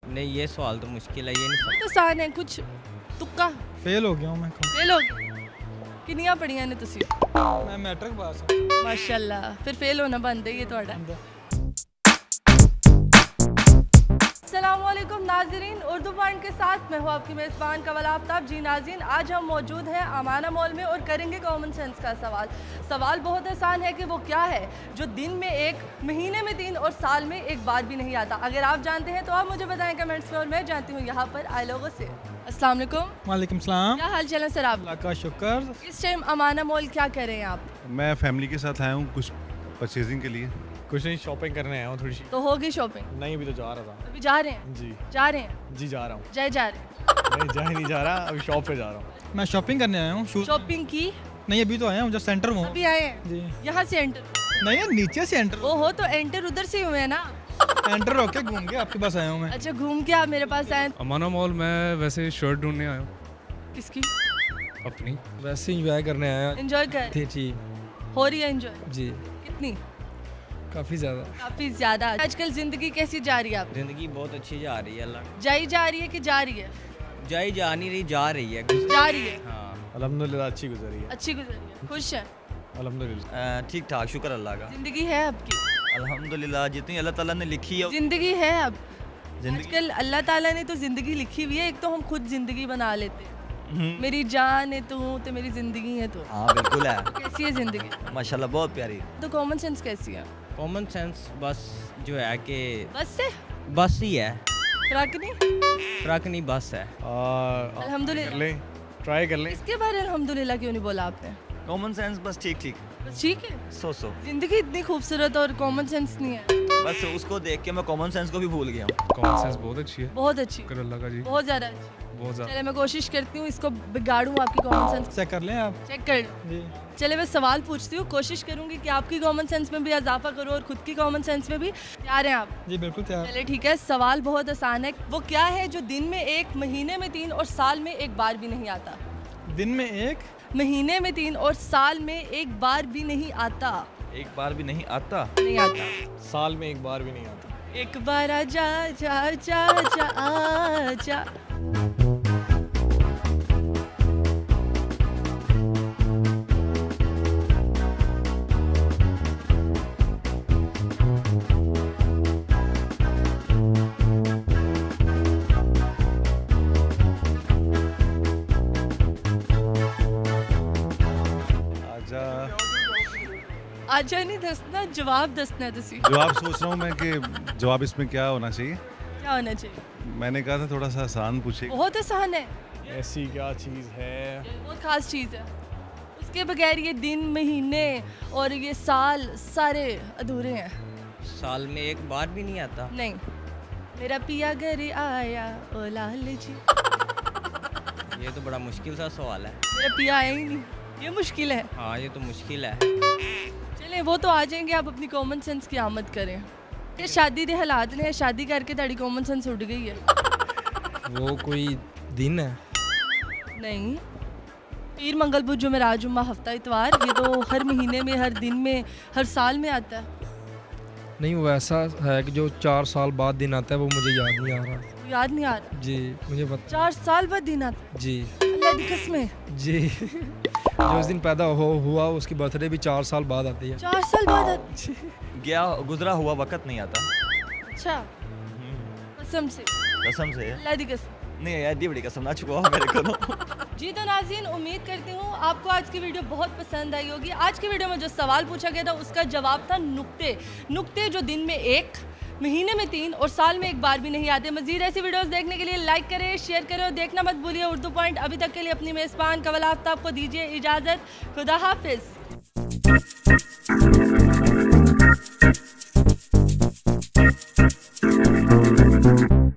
नहीं ये सवाल तो मुश्किल है, ये नहीं तो आसान है, कुछ तुक्का फेल हो गया हूँ मैं फेल हो गए किन्नियां पढ़ियां ने तुसी मैं मैट्रिक पास हूँ माशाल्लाह फिर फेल होना बनता है ये थोड़ा। अस्सलामुअलैकुम नाज़रीन, उर्दू पॉइंट के साथ मैं हूँ आपकी मेज़बान कवल आफ्ताब। जी नाज़रीन, आज हम मौजूद हैं अमाना मॉल में और करेंगे कॉमन सेंस का सवाल बहुत आसान है कि वो क्या है जो दिन में एक, महीने में 3 और साल में एक बार भी नहीं आता। अगर आप जानते हैं तो आप मुझे बताएं कमेंट्स में और मैं जानती हूँ यहाँ पर आए लोगों से। अस्सलाम वालेकुम। वालेकुम सलाम। क्या हाल चाल है सर आप? अल्लाह का शुक्र। इस टाइम अमाना मॉल क्या कर रहे हैं आप? मैं फैमिली के साथ आया हूँ कुछ परचेजिंग के लिए। कुछ नहीं, शॉपिंग करने आया हूँ थोड़ी सी। तो होगी शॉपिंग? नहीं, अभी तो जा रहा था। अभी जा रहे हैं? जी जा रहे हैं? जी जा रहा हूँ। जा रहे हैं? नहीं, जा ही नहीं जा रहा, अभी शॉप पे जा रहा हूँ। मैं शॉपिंग करने आया हूँ। शूज शॉपिंग की? नहीं, अभी तो आया हूँ, जब सेंटर में हूँ। अभी आए हैं? जी यहाँ से एंटर? नहीं, नीचे से एंटर ओहो, तो एंटर उधर से हुए हैं ना? एंटर होके घूम के आपके पास आया हूँ मैं। अच्छा, घूम के आप मेरे पास आए? अमाना मॉल में वैसे शर्ट ढूंढने आया हूँ किसकी? अपनी। वैसे इंजॉय करने आया एंजॉय कर? थे। जी हो रही है एंजॉय? जी, कितनी? काफ़ी ज़्यादा। काफी ज्यादा। आजकल जिंदगी कैसी जा रही है आप? ज़िंदगी बहुत अच्छी जा रही है, अल्लाह जाई जा रही है कि जा रही है? जाई जा नहीं रही, जा रही है। जा रही है। हाँ अल्हम्दुलिल्लाह अच्छी गुजरी है। अच्छी गुजर रही है, खुश है? अल्हम्दुलिल्लाह। ठीक ठाक, शुक्र अल्लाह का। जिंदगी है आपकी? अल्हम्दुलिल्लाह, जितनी अल्लाह ताला ने लिखी है जिंदगी है अब? जिंदगी। आजकल अल्लाह ताला ने तो जिंदगी लिखी हुई है, एक तो हम खुद जिंदगी बना लेते हैं। मेरी जान है तू, तो मेरी जिंदगी है तू। हाँ बिल्कुल है, कैसी है जिंदगी? माशाल्लाह बहुत प्यारी। तो कॉमन सेंस कैसी है? कॉमन सेंस बस जो है कि बस से बस ही है, ट्रक नहीं? ट्रक नहीं बस है। अल्हम्दुलिल्लाह। कर लें, ट्राई कर लें। इसके बारे में अल्हम्दुलिल्लाह क्यों नहीं बोला आपने? कॉमन सेंस बस ठीक ठीक, बस ठीक है। सो जिंदगी इतनी खूबसूरत और कॉमन सेंस नहीं है? बस उसको देख के मैं कॉमन सेंस को भी भूल गया हूँ। कॉमन सेंस बहुत अच्छी है, बहुत अच्छी, शुक्र अल्लाह का जी, बहुत ज्यादा अच्छी। बहुत ज़्यादा। चले मैं कोशिश करती हूँ इसको बिगाड़ूँ, आपकी कॉमन सेंस चेक कर लें आप। चेक कर लूँ। जी चले मैं सवाल पूछती हूँ, कोशिश करूँगी कि आपकी कॉमन सेंस में भी इजाफा करूँ और खुद की कॉमन सेंस में भी। तैयार हैं आप? जी बिल्कुल तैयार। चले ठीक है, सवाल बहुत आसान है। वो क्या है जो दिन में 1, महीने में 3 और साल में एक बार भी नहीं आता? दिन में एक, महीने में 3 और साल में एक बार भी नहीं आता। एक बार भी नहीं आता। नहीं आता। साल में एक बार भी नहीं आता। एक बार आजा जा जा जा आजा। आजा। आजा नहीं दसना, जवाब दसना है तुसी। जवाब सोच रहा हूँ मैं कि जवाब इसमें क्या होना चाहिए। क्या होना चाहिए? मैंने कहा था थोड़ा सा आसान पूछे। बहुत आसान है, ऐसी क्या चीज़ है? बहुत खास चीज़ है। उसके बगैर ये दिन, महीने और ये साल सारे अधूरे हैं। साल में एक बार भी नहीं आता। नहीं, मेरा पिया घर आया ओ लाल जी। ये तो बड़ा मुश्किल सा सवाल है। मेरा पिया आया ही नहीं, ये मुश्किल है। हाँ ये तो मुश्किल है। चले वो तो आ जाएंगे, आप अपनी कॉमन सेंस की आमद करें। ये शादी के हालात ने, शादी करके ताड़ी कॉमन सेंस उड़ गई है। वो कोई दिन है? नहीं, पीर, मंगल, बुध, जुमेरात, जुम्मा, हफ्ता, इतवार, ये तो हर महीने में, हर दिन में, हर साल में आता है। नहीं, वो ऐसा है कि जो 4 साल बाद दिन आता है, वो मुझे याद नहीं आ रहा। याद नहीं आ रहा? जी मुझे बता। 4 साल बाद दिन आता है? जी अल्लाह की कसमें। जी जो उस दिन पैदा हुआ उसकी बर्थडे भी 4 साल बाद आती है। 4 साल बाद आता है? गया गुजरा हुआ वक्त नहीं आता। अच्छा, कसम से? कसम से। अल्लाह की कसम। नहीं यार, इतनी बड़ी कसम ना चुकाओ मेरे को तो। जी तो नाज़रीन, उम्मीद करती हूँ आपको आज की वीडियो बहुत पसंद आई होगी। आज की वीडियो में जो सवाल पूछा गया था उसका जवाब था नुक्ते। नुक्ते जो दिन में 1, महीने में 3 और साल में एक बार भी नहीं आते। मज़ीद ऐसी वीडियोस देखने के लिए लाइक करें, शेयर करें और देखना मत भूलिए उर्दू पॉइंट। अभी तक के लिए अपनी मेज़बान कवल आफ्ताब को दीजिए इजाज़त। खुदा हाफिज़।